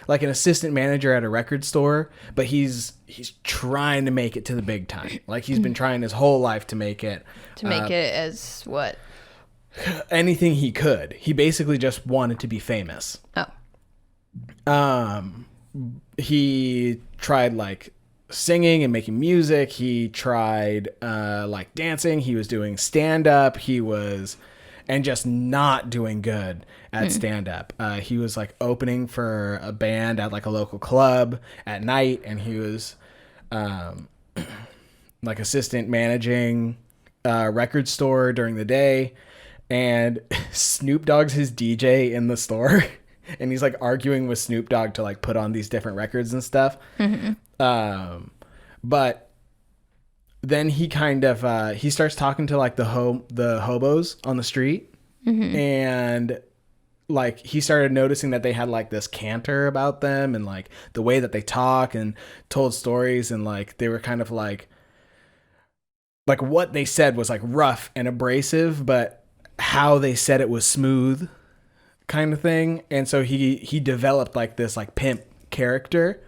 like an assistant manager at a record store, but he's trying to make it to the big time. Like he's been trying his whole life to make it.
To make it as what?
Anything he could. He basically just wanted to be famous.
Oh.
He tried like singing and making music. He tried like dancing. He was doing stand-up. And just not doing good at stand-up. He was like opening for a band at like a local club at night, and he was like assistant managing a record store during the day, and Snoop Dogg's his DJ in the store, and he's like arguing with Snoop Dogg to like put on these different records and stuff. Mm-hmm. But then he kind of he starts talking to like the hobos on the street, and like he started noticing that they had like this canter about them, and like the way that they talk and told stories, and like they were kind of like what they said was like rough and abrasive, but how they said it was smooth kind of thing. And so he developed like this like pimp character.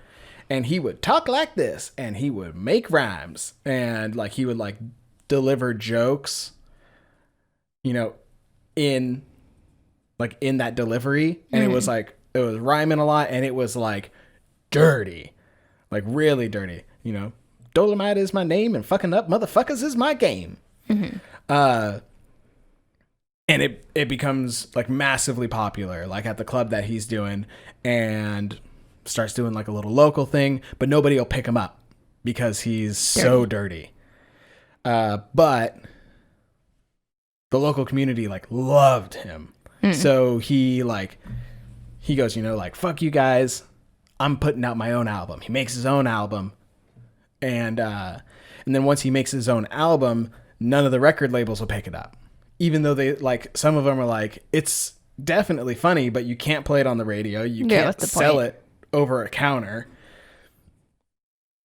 And he would talk like this, and he would make rhymes, and like he would like deliver jokes, in that delivery, and it was rhyming a lot, and it was like dirty, like really dirty. Dolomite is my name, and fucking up motherfuckers is my game. And it becomes like massively popular, like at the club that he's doing, and starts doing like a little local thing, but nobody will pick him up because he's so dirty. But the local community like loved him. So he goes, like, fuck you guys, I'm putting out my own album. He makes his own album. And then once he makes his own album, none of the record labels will pick it up. Even though they like, some of them are like, it's definitely funny, but you can't play it on the radio. You can't sell it over a counter.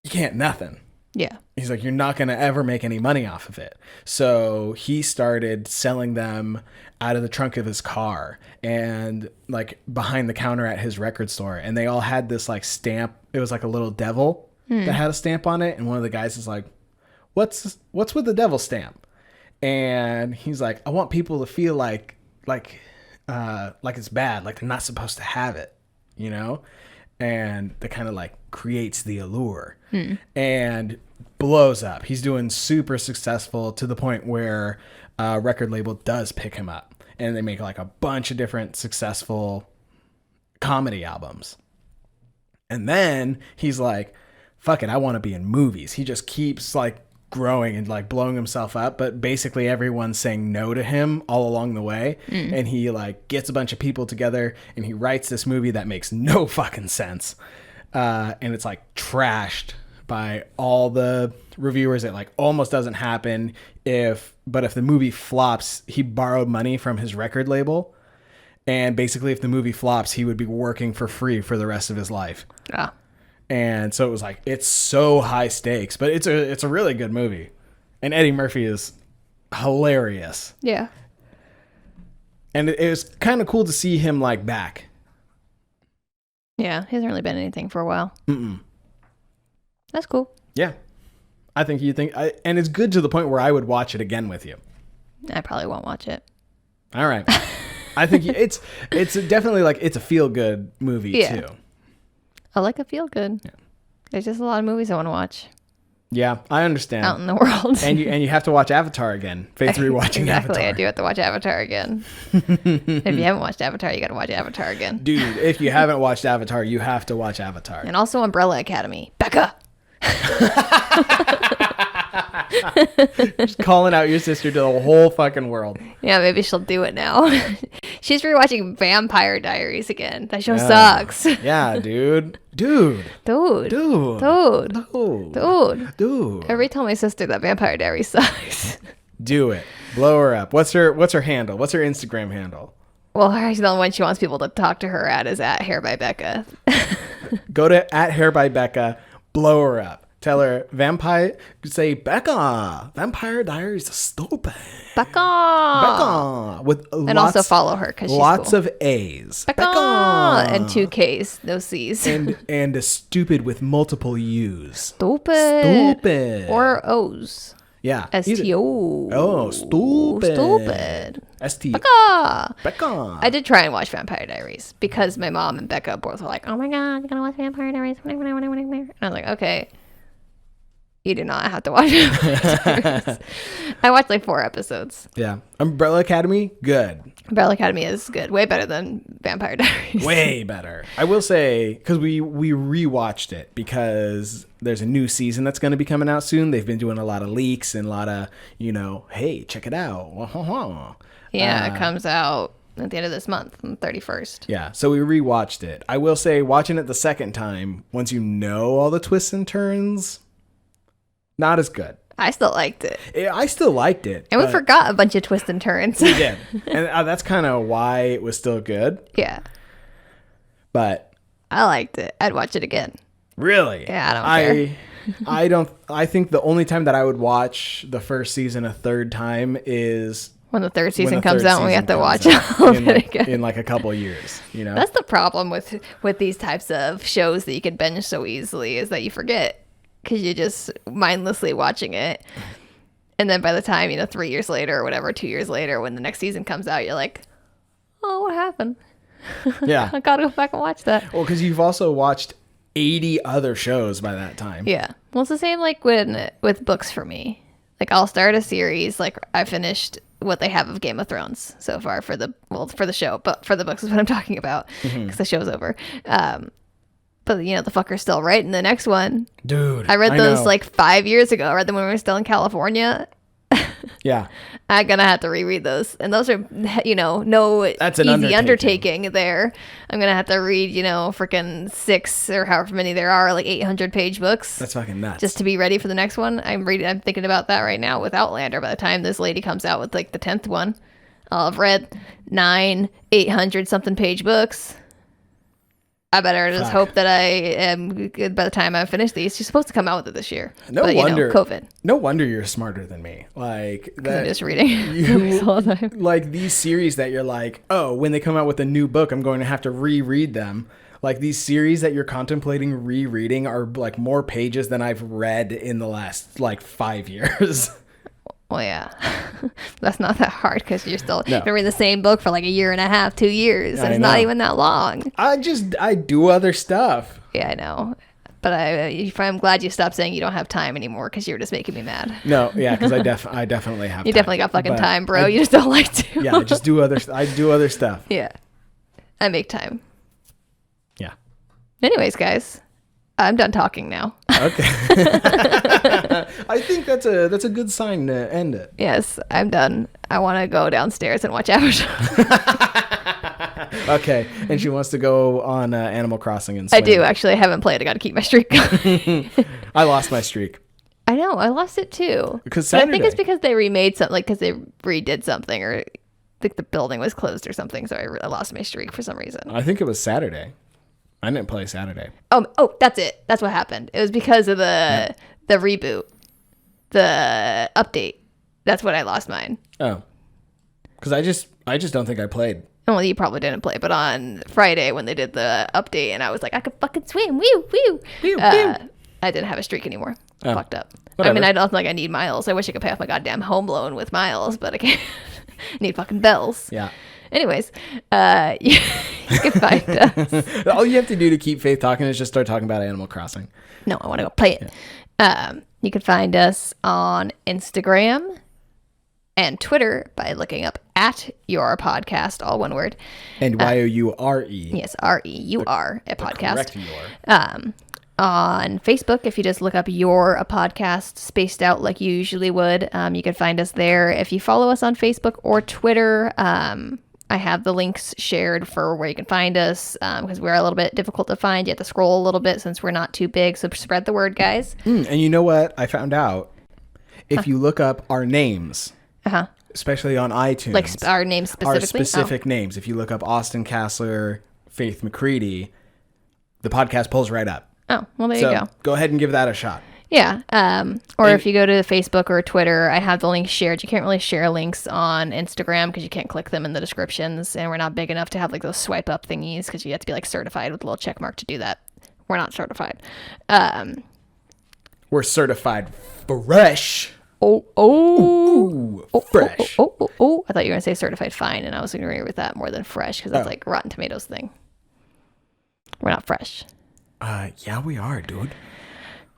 You can't nothing.
Yeah.
He's like, you're not going to ever make any money off of it. So he started selling them out of the trunk of his car and like behind the counter at his record store. And they all had this like stamp. It was like a little devil that had a stamp on it. And one of the guys is like, what's with the devil stamp? And he's like, I want people to feel like it's bad, like they're not supposed to have it, you know? And that kind of like creates the allure and blows up. He's doing super successful to the point where a record label does pick him up and they make like a bunch of different successful comedy albums. And then he's like, fuck it, I want to be in movies. He just keeps like growing and like blowing himself up, but basically everyone's saying no to him all along the way. And he like gets a bunch of people together and he writes this movie that makes no fucking sense. And it's like trashed by all the reviewers. It like almost doesn't happen. But if the movie flops, he borrowed money from his record label. And basically if the movie flops, he would be working for free for the rest of his life.
Ah.
And so it was like, it's so high stakes, but it's a really good movie. And Eddie Murphy is hilarious.
Yeah.
And it was kind of cool to see him like back.
Yeah. He hasn't really been anything for a while. That's cool.
Yeah. I think and it's good to the point where I would watch it again with you.
I probably won't watch it.
All right. I think it's definitely like, it's a feel good movie too.
I like a feel good. Yeah. There's just a lot of movies I want to watch.
Yeah, I understand.
Out in the world.
and you have to watch Avatar again. Faith's rewatching
exactly,
Avatar.
I do have to watch Avatar again. If you haven't watched Avatar, you got to watch Avatar again.
Dude, if you haven't watched Avatar, you have to watch Avatar.
And also Umbrella Academy. Becca!
Just calling out your sister to the whole fucking world.
Yeah, maybe she'll do it now. She's rewatching Vampire Diaries again. That show sucks.
Yeah, dude.
Dude. Every tell my sister that Vampire Diaries sucks.
Do it. Blow her up. What's her handle? What's her Instagram handle?
Well, the only one she wants people to talk to her at is at Hair by Becca.
Go to at Hair by Becca. Blow her up. Tell her say Becca. Vampire Diaries are stupid.
Becca. And also follow her because she's
lots
cool.
of A's.
Becca. And 2 K's, no C's.
and a stupid with multiple U's.
Stupid. Or O's.
Yeah.
S-T-O.
Oh, stupid.
S-T.
Becca.
I did try and watch Vampire Diaries because my mom and Becca both were like, oh my God, you're going to watch Vampire Diaries. And I was like, okay. You do not have to watch it. I watched like 4 episodes.
Yeah. Umbrella Academy, good.
Umbrella Academy is good. Way better than Vampire Diaries.
Way better. I will say, because we rewatched it because there's a new season that's going to be coming out soon. They've been doing a lot of leaks and a lot of, hey, check it out.
Yeah, it comes out at the end of this month, on the 31st.
Yeah, so we rewatched it. I will say, watching it the second time, once you know all the twists and turns, not as good.
I still liked it.
I still liked it.
And we forgot a bunch of twists and turns.
We did. And that's kind of why it was still good.
Yeah.
But
I liked it. I'd watch it again.
Really?
Yeah, I don't care.
I think the only time that I would watch the first season a third time is
when the third season comes out and we have to watch it again.
In like a couple of years,
That's the problem with these types of shows that you can binge so easily is that you forget. Because you're just mindlessly watching it. And then by the time, 3 years later or whatever, 2 years later, when the next season comes out, you're like, oh, what happened?
Yeah.
I gotta go back and watch that.
Well, because you've also watched 80 other shows by that time.
Yeah. Well, it's the same like with books for me. Like I'll start a series, like I finished what they have of Game of Thrones so far for the show, but for the books is what I'm talking about because the show's over. But, the fucker's still writing the next one.
Dude.
I read those like 5 years ago. I read them when we were still in California.
Yeah.
I'm going to have to reread those. And those are, no
That's an
easy undertaking there. I'm going to have to read, freaking 6 or however many there are, like 800-page books.
That's fucking nuts.
Just to be ready for the next one. I'm thinking about that right now with Outlander. By the time this lady comes out with like the 10th one, I'll have read 800-something page books. I better just
Fuck.
hope that I am good by the time I finish these. She's supposed to come out with it this year.
No
but,
wonder.
COVID.
No wonder you're smarter than me. Like that.
I'm just reading books all the time.
Like these series that you're like, oh, when they come out with a new book, I'm going to have to reread them. Like these series that you're contemplating rereading are like more pages than I've read in the last like 5 years.
Well, yeah. That's not that hard because you're still
No.
reading the same book for like a year and a half, 2 years. And
I
it's not
know.
even that long.
I do other stuff.
Yeah, I know. But I'm glad you stopped saying you don't have time anymore because you're just making me mad.
No, yeah, because I definitely have.
You
time.
definitely got fucking
But
time, bro. You just don't like to.
Yeah, I just do other. I do other stuff.
Yeah. I make time.
Yeah.
Anyways, guys, I'm done talking now.
Okay. I think that's a good sign to end it.
Yes, I'm done. I want to go downstairs and watch Avatar.
Okay, and she wants to go on Animal Crossing and
I
swim.
do, actually. I haven't played. I got to keep my streak going.
I lost my streak.
I know. I lost it too.
Because
But I think it's
Saturday.
because they remade something, like because they redid something, or I think the building was closed or something. So I lost my streak for some reason.
I think it was Saturday. I didn't play Saturday.
Oh, that's it. That's what happened. It was because of the reboot, the update. That's when I lost mine.
Oh, because I just don't think I played.
Well, you probably didn't play, but on Friday when they did the update, and I was like, I could fucking swim, woo, woo.
Woo, woo.
I didn't have a streak anymore.
Oh,
Fucked up.
whatever.
I mean, I don't think I need miles. I wish I could pay off my goddamn home loan with miles, but I can't. I need fucking bells.
Yeah.
Anyways, you can find us.
All you have to do to keep Faith talking is just start talking about Animal Crossing.
No, I want to go play it. You can find us on Instagram and Twitter by looking up at your podcast, all one word.
And Youre.
Yes, REUR, a podcast.
Correct Youre.
On Facebook, if you just look up Your a Podcast spaced out like you usually would, you can find us there. If you follow us on Facebook or Twitter, I have the links shared for where you can find us because we're a little bit difficult to find. You have to scroll a little bit since we're not too big. So spread the word, guys.
And you know what I found out? If you look up our names, especially on iTunes,
Like our names specifically.
our specific names, if you look up Austin Kassler, Faith McCready, the podcast pulls right up.
Oh, well, there
So
you go.
go ahead and give that a shot.
Yeah. Or if you go to Facebook or Twitter, I have the links shared. You can't really share links on Instagram because you can't click them in the descriptions. And we're not big enough to have like those swipe up thingies because you have to be like certified with a little check mark to do that. We're not certified.
We're certified fresh.
Oh,
Fresh.
oh. I thought you were going to say certified fine. And I was going to agree with that more than fresh because that's
Oh.
like Rotten Tomatoes thing. We're not fresh.
Yeah, we are, dude.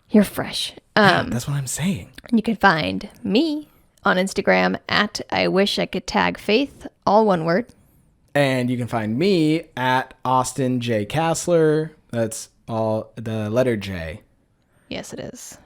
You're fresh.
That's what I'm saying.
You can find me on Instagram at I wish I could tag Faith, all one word.
And you can find me at Austin J. Kassler. That's all the letter J.
Yes, it is.